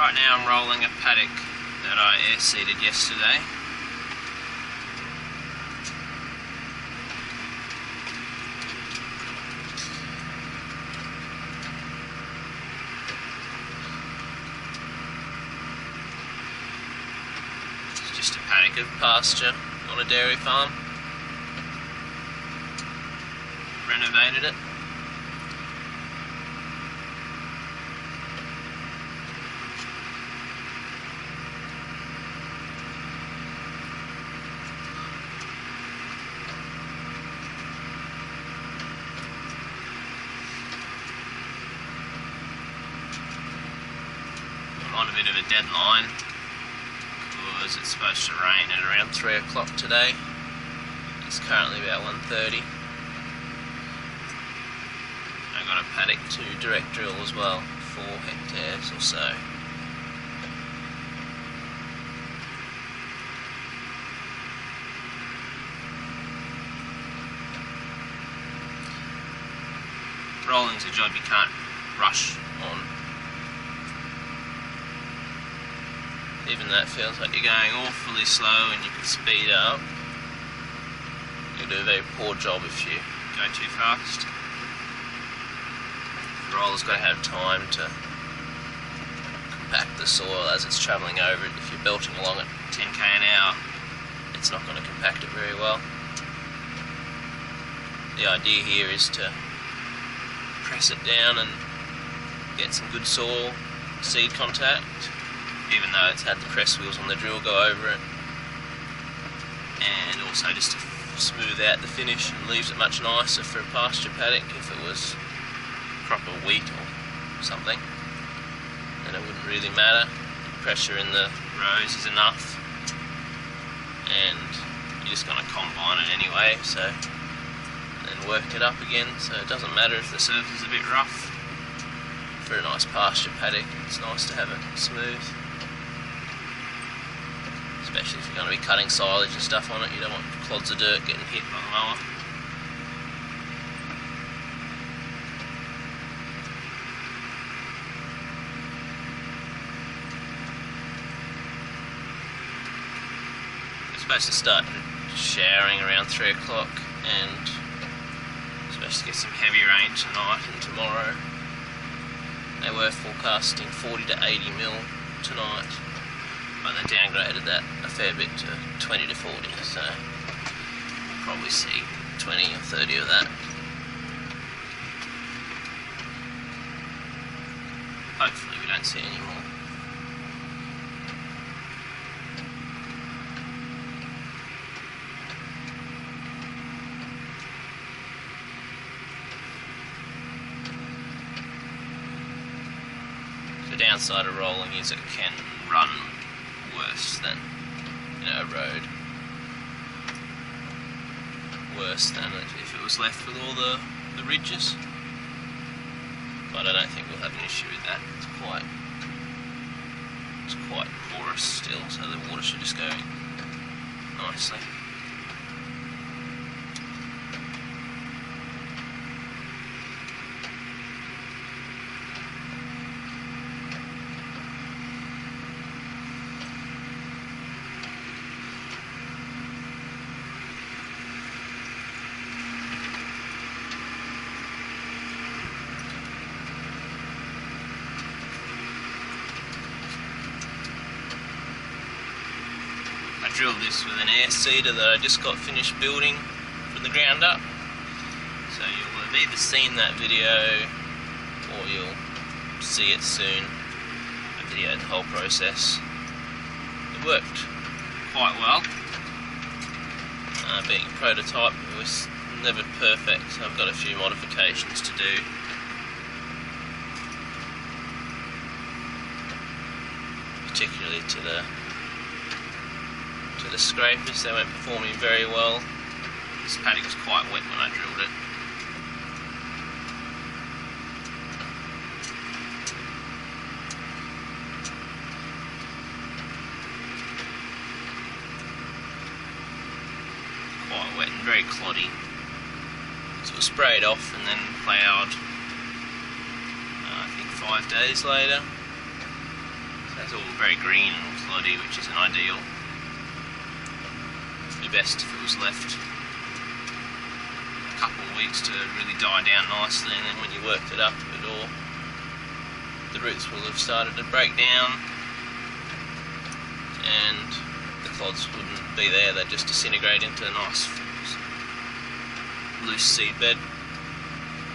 Right now I'm rolling a paddock that I air seeded yesterday. It's just a paddock of pasture on a dairy farm. Renovated it. On a bit of a deadline because it's supposed to rain at around 3 o'clock today. It's currently about 1:30. I got a paddock to direct drill as well, 4 hectares or so. Rolling's a job you can't rush on. Even though it feels like you're going awfully slow and you can speed up, you'll do a very poor job if you go too fast. The roller's got to have time to compact the soil as it's travelling over it. If you're belting along at 10k an hour, it's not going to compact it very well. The idea here is to press it down and get some good soil seed contact, even though it's had the press wheels on the drill go over it, and also just to smooth out the finish and leaves it much nicer for a pasture paddock. If it was proper wheat or something, then it wouldn't really matter. The pressure in the rows is enough, and you're just going to combine it anyway, so then work it up again, so it doesn't matter if the surface is a bit rough. For a nice pasture paddock, it's nice to have it smooth. Especially if you're going to be cutting silage and stuff on it, you don't want clods of dirt getting hit by the mower. It's supposed to start showering around 3 o'clock, and it's supposed to get some heavy rain tonight and tomorrow. They were forecasting 40 to 80 mil tonight, but they downgraded that a fair bit to 20 to 40, so we'll probably see 20 or 30 of that. Hopefully we don't see any more. The downside of rolling is it can run worse than, a road. Worse than if it was left with all the ridges. But I don't think we'll have an issue with that. It's quite porous still, so the water should just go nicely. I drilled this with an air seeder that I just got finished building from the ground up, so you'll have either seen that video or you'll see it soon. I videoed the whole process. It worked quite well. Being a prototype, it was never perfect, so I've got a few modifications to do. Particularly to the scrapers, they weren't performing very well. This paddock was quite wet when I drilled it. Quite wet and very cloddy. So it was sprayed off and then ploughed, I think 5 days later. That's all very green and cloddy, which isn't ideal. It'd be best if it was left a couple of weeks to really die down nicely, and then when you worked it up a bit, all the roots will have started to break down and the clods wouldn't be there. They'd just disintegrate into a nice loose seed bed,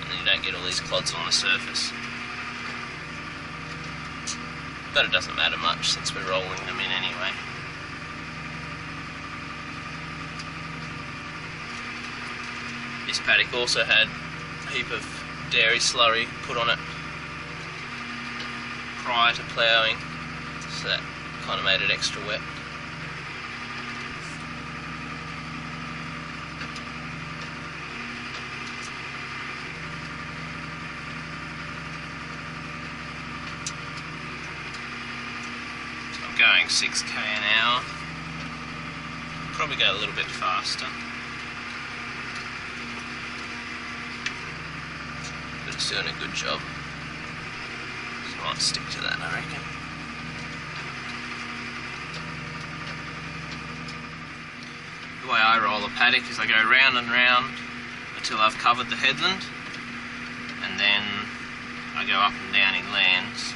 and then you don't get all these clods on the surface. But it doesn't matter much since we're rolling them in anyway. This paddock also had a heap of dairy slurry put on it prior to ploughing, so that kind of made it extra wet. Going 6k an hour, probably go a little bit faster, but it's doing a good job, so I might stick to that, I reckon. The way I roll a paddock is I go round and round until I've covered the headland, and then I go up and down in lands.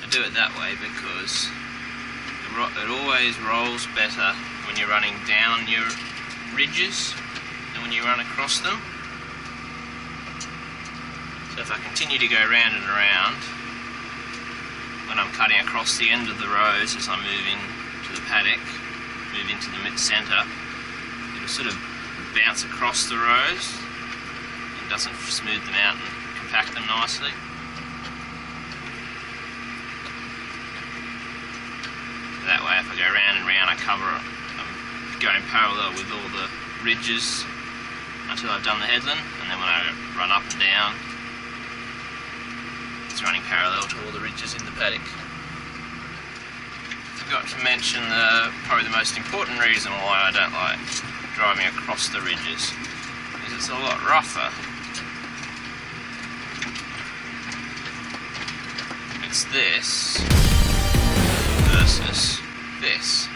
I do it that way because it always rolls better when you're running down your ridges than when you run across them. So if I continue to go round and around, when I'm cutting across the end of the rows as I move into the paddock, move into the mid-centre, it'll sort of bounce across the rows and doesn't smooth them out and compact them nicely. That way, if I go round and round, I'm going parallel with all the ridges until I've done the headland, and then when I run up and down, it's running parallel to all the ridges in the paddock. Forgot to mention probably the most important reason why I don't like driving across the ridges is it's a lot rougher. It's this versus this.